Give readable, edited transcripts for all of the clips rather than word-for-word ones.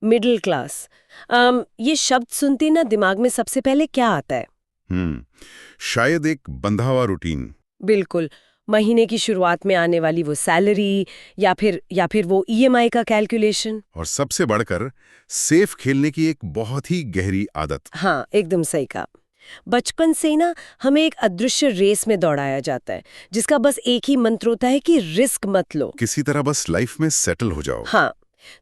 Middle class. ये शब्द सुनते ना दिमाग में सबसे पहले क्या आता है? हम्म शायद एक बंधा हुआ रूटीन। बिल्कुल। महीने की शुरुआत में आने वाली वो सैलरी, या फिर वो ईएमआई का कैलकुलेशन। और सबसे बढ़कर सेफ खेलने की एक बहुत ही गहरी आदत। हाँ, एकदम सही कहा। बचपन से ही ना हमें एक अदृश्य रेस में दौड़ाया जाता है, जिसका बस एक ही मंत्र होता है कि रिस्क मत लो। किसी तरह बस लाइफ में सेटल हो जाओ। हाँ,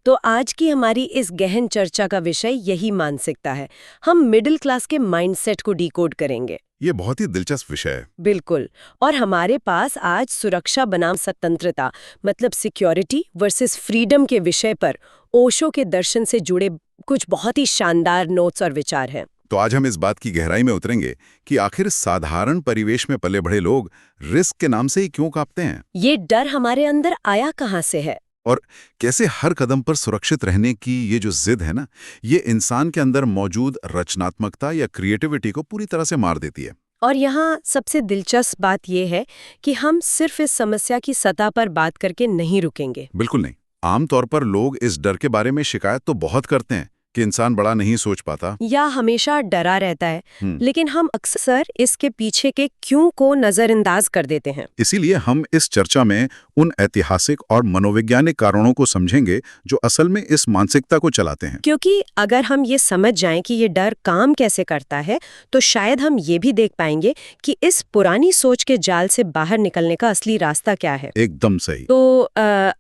तो आज की हमारी इस गहन चर्चा का विषय यही मानसिकता है। हम मिडिल क्लास के माइंडसेट को डिकोड करेंगे। ये बहुत ही दिलचस्प विषय है। बिल्कुल। और हमारे पास आज सुरक्षा बनाम स्वतंत्रता, मतलब सिक्योरिटी वर्सेस फ्रीडम के विषय पर ओशो के दर्शन से जुड़े कुछ बहुत ही शानदार नोट्स और विचार हैं। तो आज हम इस बात की गहराई में उतरेंगे कि आखिर साधारण परिवेश में पले बढ़े लोग रिस्क के नाम से ही क्यों कांपते हैं, ये डर हमारे अंदर आया कहाँ से है? और कैसे हर कदम पर सुरक्षित रहने की ये जो जिद है ना, ये इंसान के अंदर मौजूद रचनात्मकता या क्रिएटिविटी को पूरी तरह से मार देती है। और यहाँ सबसे दिलचस्प बात यह है कि हम सिर्फ इस समस्या की सतह पर बात करके नहीं रुकेंगे। बिल्कुल नहीं। आमतौर पर लोग इस डर के बारे में शिकायत तो बहुत करते हैं कि इंसान बड़ा नहीं सोच पाता या हमेशा डरा रहता है, हम्म लेकिन हम अक्सर इसके पीछे के क्यों को नजरअंदाज कर देते हैं। इसीलिए हम इस चर्चा में उन ऐतिहासिक और मनोवैज्ञानिक कारणों को समझेंगे जो असल में इस मानसिकता को चलाते हैं। क्योंकि अगर हम ये समझ जाएं कि ये डर काम कैसे करता है, तो शायद हम ये भी देख पाएंगे कि इस पुरानी सोच के जाल से बाहर निकलने का असली रास्ता क्या है। एकदम सही। तो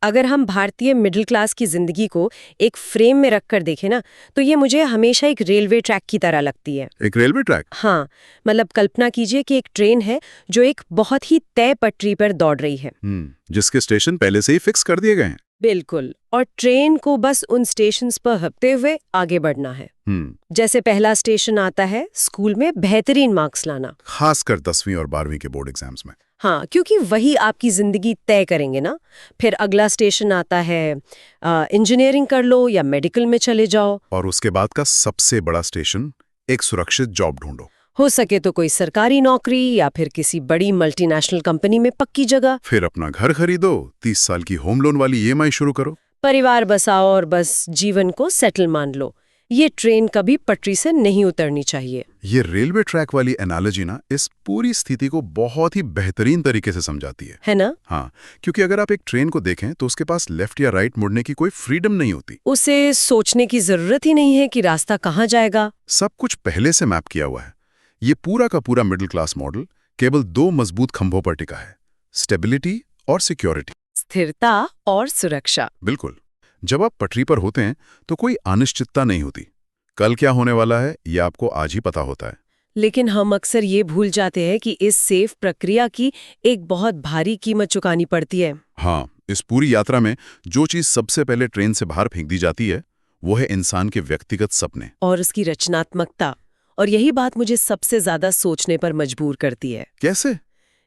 अगर हम भारतीय मिडिल क्लास की जिंदगी को एक फ्रेम में रखकर देखें ना, तो ये मुझे हमेशा एक रेलवे ट्रैक की तरह लगती है। एक रेलवे ट्रैक। हाँ, मतलब कल्पना कीजिए कि एक ट्रेन है जो एक बहुत ही तय पटरी पर दौड़ रही है। जिसके स्टेशन पहले से ही फिक्स कर दिए गए हैं। बिल्कुल। और ट्रेन को बस उन स्टेशंस पर हपते हुए आगे बढ़ना है। जैसे पहला स्टेशन आता है स्कूल में बेहतरीन मार्क्स लाना, खासकर 10वीं और 12वीं के बोर्ड एग्जाम्स में। हाँ, क्योंकि वही आपकी जिंदगी तय करेंगे ना। फिर अगला स्टेशन आता है इंजीनियरिंग कर लो या मेडिकल में चले जाओ। और उसके बाद का सबसे बड़ा स्टेशन, एक सुरक्षित जॉब ढूंढो। हो सके तो कोई सरकारी नौकरी या फिर किसी बड़ी मल्टीनेशनल कंपनी में पक्की जगह। फिर अपना घर खरीदो, 30 साल की होम लोन वाली ईएमआई शुरू करो। परिवार बसाओ और बस जीवन को सेटल मान लो। ये ट्रेन कभी पटरी से नहीं उतरनी चाहिए। ये रेलवे ट्रैक वाली एनालॉजी ना इस पूरी स्थिति को बहुत ही बेहतरीन तरीके से समझाती है ना? हाँ, क्योंकि अगर आप एक ट्रेन को देखें तो उसके पास लेफ्ट या राइट मुड़ने की कोई फ्रीडम नहीं होती। उसे सोचने की जरूरत ही नहीं है कि रास्ता कहाँ जाएगा। सब कुछ पहले से मैप किया हुआ है। ये पूरा का पूरा मिडिल क्लास मॉडल केवल दो मजबूत खंभों पर टिका है, स्टेबिलिटी और सिक्योरिटी। स्थिरता और सुरक्षा। बिल्कुल। जब आप पटरी पर होते हैं तो कोई अनिश्चितता नहीं होती। कल क्या होने वाला है ये आपको आज ही पता होता है। लेकिन हम अक्सर ये भूल जाते हैं कि इस सेफ प्रक्रिया की एक बहुत भारी कीमत चुकानी पड़ती है। हाँ, इस पूरी यात्रा में जो चीज सबसे पहले ट्रेन से बाहर फेंक दी जाती है वो है इंसान के व्यक्तिगत सपने और उसकी रचनात्मकता। और यही बात मुझे सबसे ज्यादा सोचने पर मजबूर करती है। कैसे?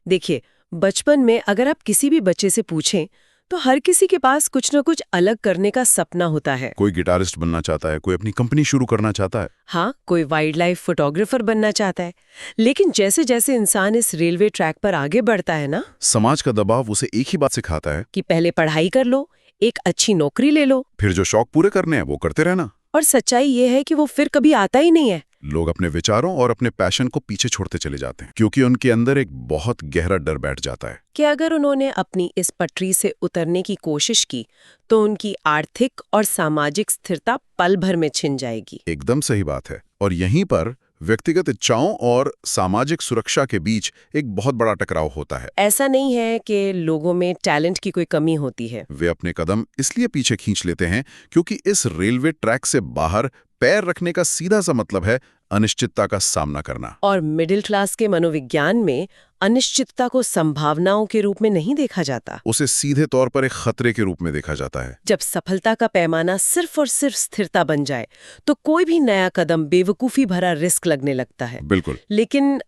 देखिए, बचपन में अगर आप किसी भी बच्चे से पूछें तो हर किसी के पास कुछ न कुछ अलग करने का सपना होता है। कोई गिटारिस्ट बनना चाहता है, कोई अपनी कंपनी शुरू करना चाहता है। हाँ, कोई वाइल्ड लाइफ फोटोग्राफर बनना चाहता है। लेकिन जैसे जैसे इंसान इस रेलवे ट्रैक पर आगे बढ़ता है ना, समाज का दबाव उसे एक ही बात सिखाता है कि पहले पढ़ाई कर लो, एक अच्छी नौकरी ले लो, फिर जो शौक पूरे करने हैं वो करते रहना। और सच्चाई ये है कि वो फिर कभी आता ही नहीं है। लोग अपने विचारों और अपने पैशन को पीछे छोड़ते चले जाते हैं क्योंकि उनके अंदर एक बहुत गहरा डर बैठ जाता है कि अगर उन्होंने अपनी इस पटरी से उतरने की कोशिश की तो उनकी आर्थिक और सामाजिक स्थिरता पल भर में छिन जाएगी। एकदम सही बात है। और यहीं पर व्यक्तिगत इच्छाओं और सामाजिक सुरक्षा के बीच एक बहुत बड़ा टकराव होता है। ऐसा नहीं है कि लोगों में टैलेंट की कोई कमी होती है। वे अपने कदम इसलिए पीछे खींच लेते हैं क्योंकि इस रेलवे ट्रैक से बाहर पैर रखने का सीधा सा मतलब है अनिश्चितता का सामना करना। और मिडिल क्लास के मनोविज्ञान में अनिश्चितता को संभावनाओं के रूप में नहीं देखा जाता, उसे सीधे तौर पर एक खतरे के रूप में देखा जाता है। जब सफलता का पैमाना सिर्फ और सिर्फ स्थिरता बन जाए तो कोई भी नया कदम बेवकूफी भरा रिस्क लगने लगता है। बिल्कुल। लेकिन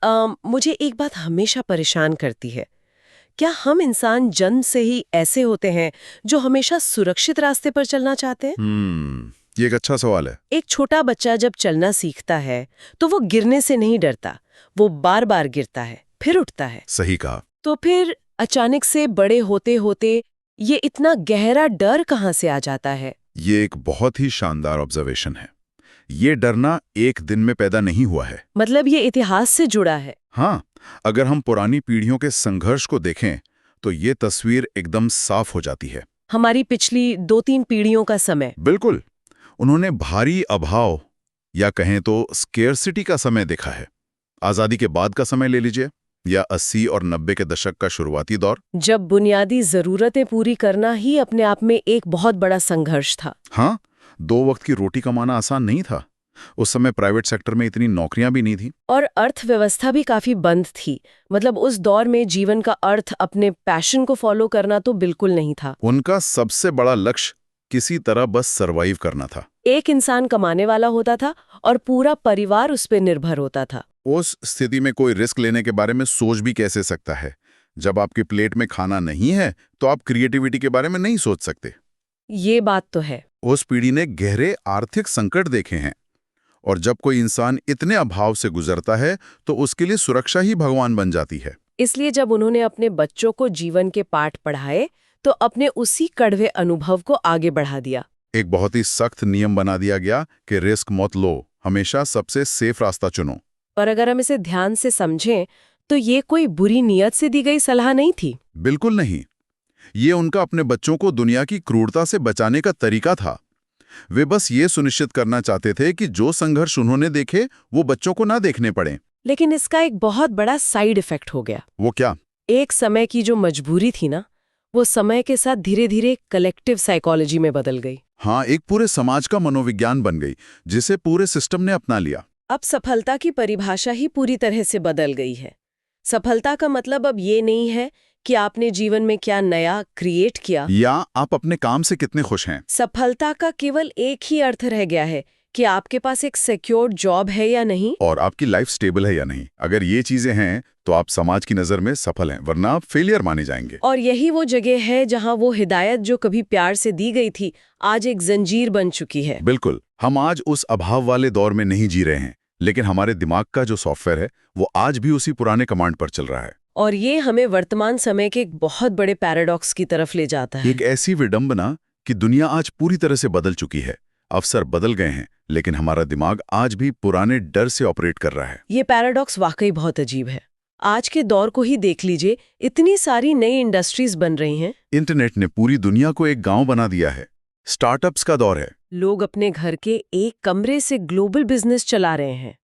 मुझे एक बात हमेशा परेशान करती है। क्या हम इंसान जन्म से ही ऐसे होते हैं जो हमेशा सुरक्षित रास्ते पर चलना चाहते हैं? ये एक अच्छा सवाल है। एक छोटा बच्चा जब चलना सीखता है तो वो गिरने से नहीं डरता, वो बार बार गिरता है फिर उठता है। सही कहा। तो फिर अचानक से बड़े होते होते ये इतना गहरा डर कहाँ से आ जाता है? ये एक बहुत ही शानदार ऑब्जर्वेशन है। ये डरना एक दिन में पैदा नहीं हुआ है। मतलब ये इतिहास से जुड़ा है। हाँ, अगर हम पुरानी पीढ़ियों के संघर्ष को देखें तो ये तस्वीर एकदम साफ हो जाती है। हमारी पिछली 2-3 पीढ़ियों का समय। बिल्कुल। उन्होंने भारी अभाव या कहें तो स्केर्सिटी का समय देखा है। आज़ादी के बाद का समय ले लीजिए, या 80 और 90 के दशक का शुरुआती दौर, जब बुनियादी ज़रूरतें पूरी करना ही अपने आप में एक बहुत बड़ा संघर्ष था। हाँ, 2 वक्त की रोटी कमाना आसान नहीं था। उस समय प्राइवेट सेक्टर में इतनी नौकरियां भी नहीं थी। और अर्थव्यवस्था भी काफी बंद थी। मतलब उस दौर में जीवन का अर्थ अपने पैशन को फॉलो करना तो बिल्कुल नहीं था। उनका सबसे बड़ा लक्ष्य किसी तरह बस सरवाइव करना था। एक इंसान कमाने वाला होता था और पूरा परिवार उस पर निर्भर होता था। उस स्थिति में कोई रिस्क लेने के बारे में सोच भी कैसे सकता है? जब आपकी प्लेट में खाना नहीं है तो आप क्रिएटिविटी के बारे में नहीं सोच सकते। ये बात तो है। उस पीढ़ी ने गहरे आर्थिक संकट देखे हैं, और जब कोई इंसान इतने अभाव से गुजरता है तो उसके लिए सुरक्षा ही भगवान बन जाती है। इसलिए जब उन्होंने अपने बच्चों को जीवन के पाठ पढ़ाए तो अपने उसी कड़वे अनुभव को आगे बढ़ा दिया। एक बहुत ही सख्त नियम बना दिया गया कि रिस्क मत लो, हमेशा सबसे सेफ रास्ता चुनो। और अगर हम इसे ध्यान से समझें तो ये कोई बुरी नीयत से दी गई सलाह नहीं थी। बिल्कुल नहीं। ये उनका अपने बच्चों को दुनिया की क्रूरता से बचाने का तरीका था। वे बस ये सुनिश्चित करना चाहते थे कि जो संघर्ष उन्होंने देखे वो बच्चों को ना देखने पड़े। लेकिन इसका एक बहुत बड़ा साइड इफेक्ट हो गया। वो क्या? एक समय की जो मजबूरी थी ना, वो समय के साथ धीरे धीरे कलेक्टिव साइकोलॉजी में बदल गई। हाँ, एक पूरे समाज का मनोविज्ञान बन गई, जिसे पूरे सिस्टम ने अपना लिया। अब सफलता की परिभाषा ही पूरी तरह से बदल गई है। सफलता का मतलब अब ये नहीं है कि आपने जीवन में क्या नया क्रिएट किया, या आप अपने काम से कितने खुश हैं। सफलता का केवल एक ही अर्थ रह गया है कि आपके पास एक सिक्योर जॉब है या नहीं, और आपकी लाइफ स्टेबल है या नहीं। अगर ये चीजें हैं तो आप समाज की नजर में सफल हैं, वरना आप फेलियर माने जाएंगे। और यही वो जगह है जहां वो हिदायत जो कभी प्यार से दी गई थी आज एक जंजीर बन चुकी है। बिल्कुल। हम आज उस अभाव वाले दौर में नहीं जी रहे हैं, लेकिन हमारे दिमाग का जो सॉफ्टवेयर है वो आज भी उसी पुराने कमांड पर चल रहा है। और ये हमें वर्तमान समय के एक बहुत बड़े पैराडॉक्स की तरफ ले जाता है। एक ऐसी विडंबना कि दुनिया आज पूरी तरह से बदल चुकी है। अवसर बदल गए हैं, लेकिन हमारा दिमाग आज भी पुराने डर से ऑपरेट कर रहा है। ये पैराडॉक्स वाकई बहुत अजीब है। आज के दौर को ही देख लीजिए, इतनी सारी नई इंडस्ट्रीज बन रही हैं। इंटरनेट ने पूरी दुनिया को एक गांव बना दिया है। स्टार्टअप्स का दौर है। लोग अपने घर के एक कमरे से ग्लोबल बिजनेस चला रहे हैं।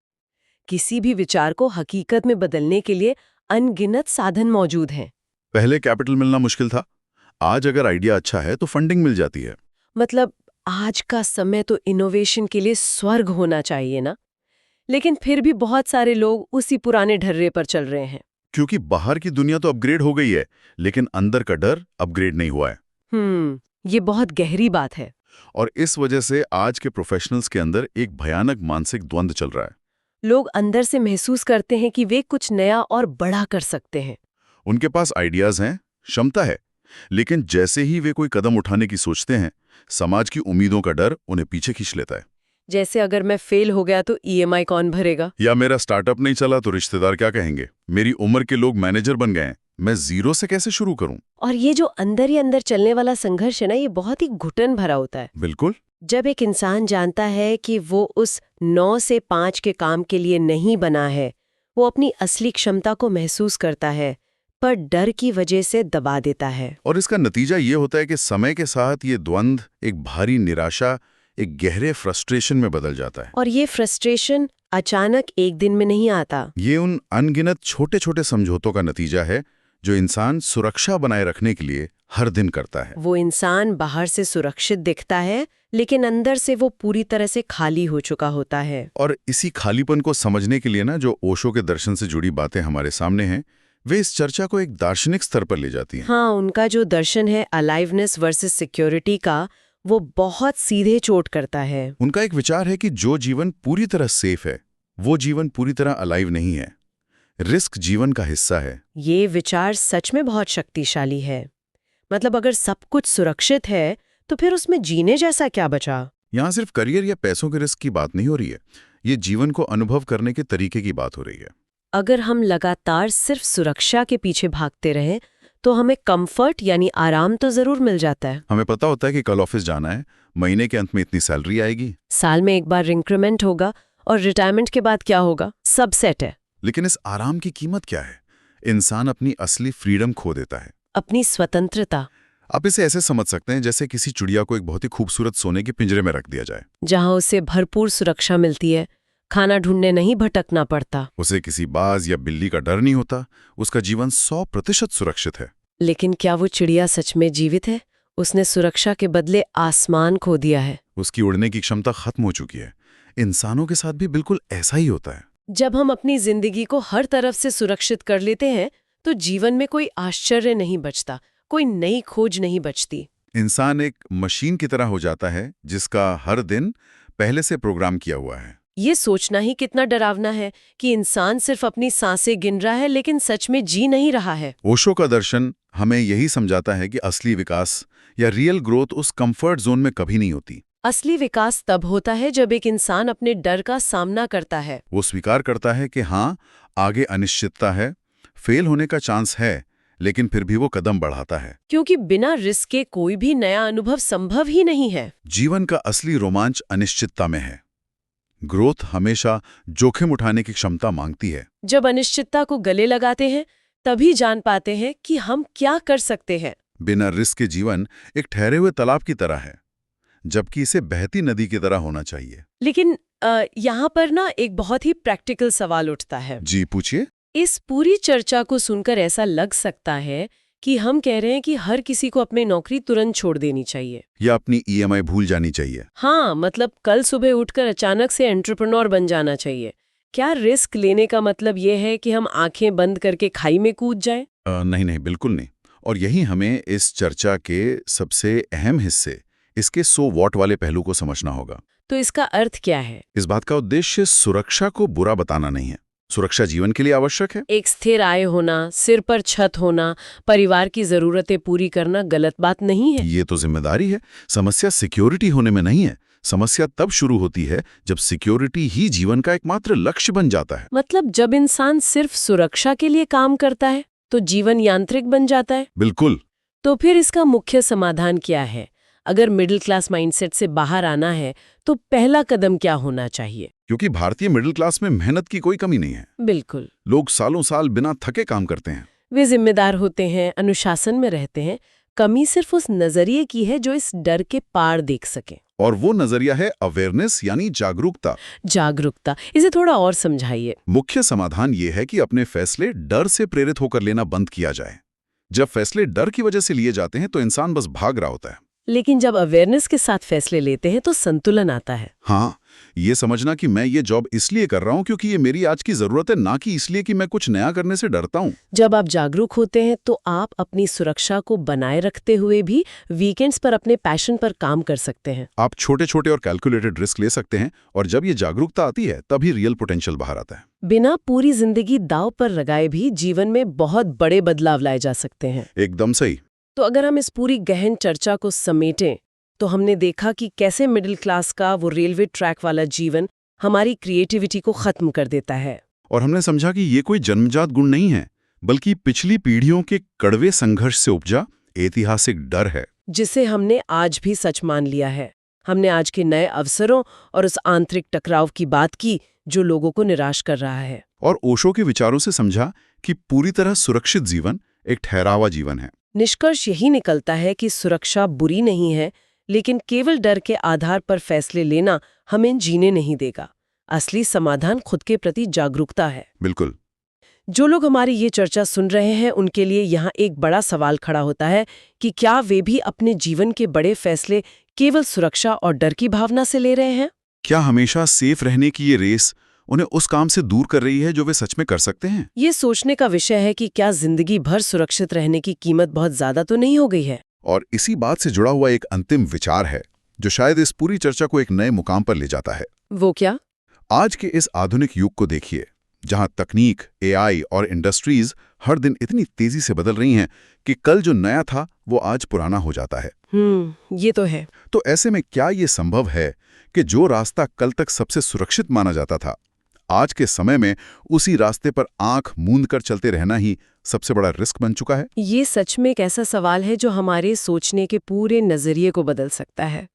किसी भी विचार को हकीकत में बदलने के लिए अनगिनत साधन मौजूद हैं। पहले कैपिटल मिलना मुश्किल था, आज अगर आइडिया अच्छा है तो फंडिंग मिल जाती है। मतलब आज का समय तो इनोवेशन के लिए स्वर्ग होना चाहिए ना, लेकिन फिर भी बहुत सारे लोग उसी पुराने ढर्रे पर चल रहे हैं। क्योंकि बाहर की दुनिया तो अपग्रेड हो गई है, लेकिन अंदर का डर अपग्रेड नहीं हुआ है। ये बहुत गहरी बात है। और इस वजह से आज के प्रोफेशनल्स के अंदर एक भयानक मानसिक द्वंद्व चल रहा है। लोग अंदर से महसूस करते हैं कि वे कुछ नया और बड़ा कर सकते हैं। उनके पास आइडियाज हैं, क्षमता है, लेकिन जैसे ही वे कोई कदम उठाने की सोचते हैं, समाज की उम्मीदों का डर उन्हें पीछे खींच लेता है। जैसे अगर मैं फेल हो गया तो ईएमआई कौन भरेगा, या मेरा स्टार्टअप नहीं चला तो रिश्तेदार क्या कहेंगे, मेरी उम्र के लोग मैनेजर बन गए हैं, मैं जीरो से कैसे शुरू करूं। और ये जो अंदर ही अंदर चलने वाला संघर्ष है ना, ये बहुत ही घुटन भरा होता है। बिल्कुल। जब एक इंसान जानता है कि वो उस 9 से 5 के काम के लिए नहीं बना है, वो अपनी असली क्षमता को महसूस करता है, पर डर की वजह से दबा देता है। और इसका नतीजा ये होता है कि समय के साथ ये द्वंद्व एक भारी निराशा, एक गहरे फ्रस्ट्रेशन में बदल जाता है। और ये फ्रस्ट्रेशन अचानक एक दिन में नहीं आता। ये उन अनगिनत छोटे छोटे समझौतों का नतीजा है जो इंसान सुरक्षा बनाए रखने के लिए हर दिन करता है। वो इंसान बाहर से सुरक्षित दिखता है, लेकिन अंदर से वो पूरी तरह से खाली हो चुका होता है। और इसी खालीपन को समझने के लिए ना, जो ओशो के दर्शन से जुड़ी बातें हमारे सामने हैं, वे इस चर्चा को एक दार्शनिक स्तर पर ले जाती हैं। हाँ, उनका जो दर्शन है अलाइवनेस वर्सेस सिक्योरिटी का, वो बहुत सीधे चोट करता है। उनका एक विचार है कि जो जीवन पूरी तरह सेफ है, वो जीवन पूरी तरह अलाइव नहीं है। रिस्क जीवन का हिस्सा है। ये विचार सच में बहुत शक्तिशाली है। मतलब अगर सब कुछ सुरक्षित है तो फिर उसमें जीने जैसा क्या बचा। यहाँ सिर्फ करियर या पैसों के रिस्क की बात नहीं हो रही है, ये जीवन को अनुभव करने के तरीके की बात हो रही है। अगर हम लगातार सिर्फ सुरक्षा के पीछे भागते रहें तो हमें कंफर्ट यानी आराम तो जरूर मिल जाता है। हमें पता होता है कि कल ऑफिस जाना है, महीने के अंत में इतनी सैलरी आएगी, साल में एक बार इंक्रीमेंट होगा और रिटायरमेंट के बाद क्या होगा, सब सेट है। लेकिन इस आराम की कीमत क्या है? इंसान अपनी असली फ्रीडम खो देता है, अपनी स्वतंत्रता। आप इसे ऐसे समझ सकते हैं जैसे किसी चिड़िया को एक बहुत ही खूबसूरत सोने के पिंजरे में रख दिया जाए। जहां उसे भरपूर सुरक्षा मिलती है, खाना ढूंढने नहीं भटकना पड़ता। उसे किसी बाज या बिल्ली का डर नहीं होता, उसका जीवन 100% सुरक्षित है। लेकिन क्या वो चिड़िया सच में जीवित है? उसने सुरक्षा के बदले आसमान खो दिया है। उसकी उड़ने की क्षमता खत्म हो चुकी है। इंसानों के साथ भी बिल्कुल ऐसा ही होता है। जब हम अपनी जिंदगी को हर तरफ से सुरक्षित कर लेते हैं तो जीवन में कोई आश्चर्य नहीं बचता, कोई नई खोज नहीं बचती। इंसान एक मशीन की तरह हो जाता है जिसका हर दिन पहले से प्रोग्राम किया हुआ है। ये सोचना ही कितना डरावना है कि इंसान सिर्फ अपनी सांसें गिन रहा है लेकिन सच में जी नहीं रहा है। ओशो का दर्शन हमें यही समझाता है कि असली विकास या रियल ग्रोथ उस कंफर्ट जोन में कभी नहीं होती। असली विकास तब होता है जब एक इंसान अपने डर का सामना करता है। वो स्वीकार करता है कि हाँ, आगे अनिश्चितता है, फेल होने का चांस है, लेकिन फिर भी वो कदम बढ़ाता है। क्योंकि बिना रिस्क के कोई भी नया अनुभव संभव ही नहीं है। जीवन का असली रोमांच अनिश्चितता में है। ग्रोथ हमेशा जोखिम उठाने की क्षमता मांगती है। जब अनिश्चितता को गले लगाते हैं तभी जान पाते हैं कि हम क्या कर सकते हैं। बिना रिस्क के जीवन एक ठहरे हुए तालाब की तरह है, जबकि इसे बहती नदी की तरह होना चाहिए। लेकिन यहाँ पर ना एक बहुत ही प्रैक्टिकल सवाल उठता है। जी पूछिए। इस पूरी चर्चा को सुनकर ऐसा लग सकता है कि हम कह रहे हैं कि हर किसी को अपनी नौकरी तुरंत छोड़ देनी चाहिए या अपनी ईएमआई भूल जानी चाहिए। हाँ, मतलब कल सुबह उठकर अचानक से एंटरप्रेन्योर बन जाना चाहिए। क्या रिस्क लेने का मतलब ये है कि हम आंखें बंद करके खाई में कूद जाएं? नहीं नहीं, बिल्कुल नहीं। और यही हमें इस चर्चा के सबसे अहम हिस्से, इसके 100 वॉट वाले पहलू को समझना होगा। तो इसका अर्थ क्या है? इस बात का उद्देश्य सुरक्षा को बुरा बताना नहीं है। सुरक्षा जीवन के लिए आवश्यक है। एक स्थिर आय होना, सिर पर छत होना, परिवार की जरूरतें पूरी करना गलत बात नहीं है। ये तो जिम्मेदारी है। समस्या सिक्योरिटी होने में नहीं है। समस्या तब शुरू होती है जब सिक्योरिटी ही जीवन का एकमात्र लक्ष्य बन जाता है। मतलब जब इंसान सिर्फ सुरक्षा के लिए काम करता है तो जीवन यांत्रिक बन जाता है। बिल्कुल। तो फिर इसका मुख्य समाधान क्या है? अगर मिडिल क्लास माइंडसेट से बाहर आना है तो पहला कदम क्या होना चाहिए? क्योंकि भारतीय मिडिल क्लास में मेहनत की कोई कमी नहीं है। बिल्कुल। लोग सालों साल बिना थके काम करते हैं। वे जिम्मेदार होते हैं, अनुशासन में रहते हैं। कमी सिर्फ उस नजरिए की है जो इस डर के पार देख सके। और वो नजरिया है अवेयरनेस यानी जागरूकता। जागरूकता, इसे थोड़ा और समझाइए। मुख्य समाधान ये है कि अपने फैसले डर से प्रेरित होकर लेना बंद किया जाए। जब फैसले डर की वजह से लिए जाते हैं तो इंसान बस भाग रहा होता है। लेकिन जब अवेयरनेस के साथ फैसले लेते हैं तो संतुलन आता है। हाँ, ये समझना कि मैं ये जॉब इसलिए कर रहा हूँ क्योंकि ये मेरी आज की जरूरत है, ना कि इसलिए कि मैं कुछ नया करने से डरता हूँ। जब आप जागरूक होते हैं तो आप अपनी सुरक्षा को बनाए रखते हुए भी वीकेंड्स पर अपने पैशन पर काम कर सकते हैं। आप छोटे छोटे और कैलकुलेटेड रिस्क ले सकते हैं, और जब ये जागरूकता आती है तभी रियल पोटेंशियल बाहर आता है। बिना पूरी जिंदगी दांव पर लगाए भी जीवन में बहुत बड़े बदलाव लाए जा सकते हैं। एकदम सही। तो अगर हम इस पूरी गहन चर्चा को समेटें तो हमने देखा कि कैसे मिडिल क्लास का वो रेलवे ट्रैक वाला जीवन हमारी क्रिएटिविटी को खत्म कर देता है। और हमने समझा कि ये कोई जन्मजात गुण नहीं है, बल्कि पिछली पीढ़ियों के कड़वे संघर्ष से उपजा ऐतिहासिक डर है, जिसे हमने आज भी सच मान लिया है। हमने आज के नए अवसरों और उस आंतरिक टकराव की बात की जो लोगों को निराश कर रहा है। और ओशो के विचारों से समझा कि पूरी तरह सुरक्षित जीवन एक ठहरावा जीवन है। निष्कर्ष यही निकलता है कि सुरक्षा बुरी नहीं है, लेकिन केवल डर के आधार पर फैसले लेना हमें जीने नहीं देगा। असली समाधान खुद के प्रति जागरूकता है। बिल्कुल। जो लोग हमारी ये चर्चा सुन रहे हैं उनके लिए यहाँ एक बड़ा सवाल खड़ा होता है कि क्या वे भी अपने जीवन के बड़े फैसले केवल सुरक्षा और डर की भावना से ले रहे हैं? क्या हमेशा सेफ रहने की ये रेस उन्हें उस काम से दूर कर रही है जो वे सच में कर सकते हैं? ये सोचने का विषय है कि क्या जिंदगी भर सुरक्षित रहने की कीमत बहुत ज्यादा तो नहीं हो गई है? और इसी बात से जुड़ा हुआ एक अंतिम विचार है जो शायद इस पूरी चर्चा को एक नए मुकाम पर ले जाता है। वो क्या? आज के इस आधुनिक युग को देखिए, जहां तकनीक, एआई और इंडस्ट्रीज हर दिन इतनी तेजी से बदल रही हैं कि कल जो नया था वो आज पुराना हो जाता है। ये तो है। तो ऐसे में क्या ये संभव है कि जो रास्ता कल तक सबसे सुरक्षित माना जाता था, आज के समय में उसी रास्ते पर आंख मूंद कर चलते रहना ही सबसे बड़ा रिस्क बन चुका है? ये सच में एक ऐसा सवाल है जो हमारे सोचने के पूरे नजरिए को बदल सकता है।